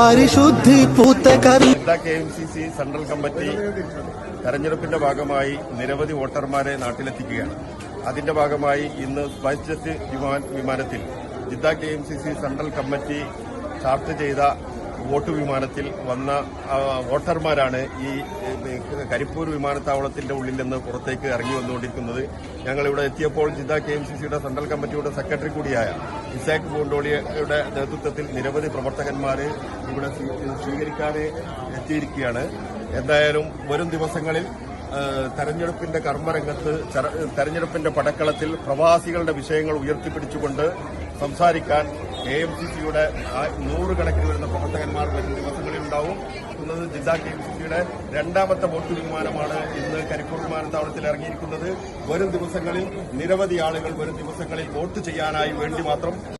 പരിശുദ്ധി പൂത്ത KMCC central committee തെരഞ്ഞെടുപ്പിന്റെ ഭാഗമായി നിരവധി വോട്ടർമാരെ നാട്ടിലെത്തിക്കുകയാണ്. അതിന്റെ ഭാഗമായി ഇന്ന് സ്പൈസ് ജെറ്റ് വിമാനത്തിൽ Jeddah KMCC central committee chart ചെയ്ത വോട്ട് വിമാനത്തിൽ വന്ന വോട്ടർമാരാണ് ഈ കരിപ്പൂർ വിമാനത്താവളത്തിന്റെ ഉള്ളിൽ നിന്ന് പുറത്തേക്ക് ഇറങ്ങി വന്നുകൊണ്ടിരിക്കുന്നത്. ഞങ്ങളിവിടെ എത്തിയപ്പോൾ ജിദ്ദ KMCCയുടെ സെൻട്രൽ കമ്മിറ്റിയുടെ സെക്രട്ടറി കൂടിയായ ഇസാഖ് ബോണ്ടോളിയുടെ നേതൃത്വത്തിൽ നിരവധി പ്രവർത്തകന്മാർ ഇവിടെ സ്വീകരിക്കാതെ എത്തിയിരിക്കുകയാണ്. എന്തായാലും വരും ദിവസങ്ങളിൽ തെരഞ്ഞെടുപ്പിന്റെ കർമ്മരംഗത്ത് തെരഞ്ഞെടുപ്പിന്റെ പടക്കളത്തിൽ പ്രവാസികളുടെ വിഷയങ്ങൾ ഉയർത്തിപ്പിടിച്ചുകൊണ്ട് സംസാരിക്കാൻ KMCCയുടെ 100 കണക്കിന് വരുന്ന പ്രവർത്തകന്മാർ വരും ദിവസങ്ങളിൽ ഉണ്ടാവും. ജിദ്ദ KMCCയുടെ രണ്ടാമത്തെ വോട്ട് വിമാനമാണ് ഇന്ന് കരിപ്പൂർ വിമാനത്താവളത്തിൽ ഇറങ്ങിയിരിക്കുന്നത്. വരും ദിവസങ്ങളിൽ നിരവധി ആളുകൾ വരും ദിവസങ്ങളിൽ വോട്ട് ചെയ്യാനായി വേണ്ടി മാത്രം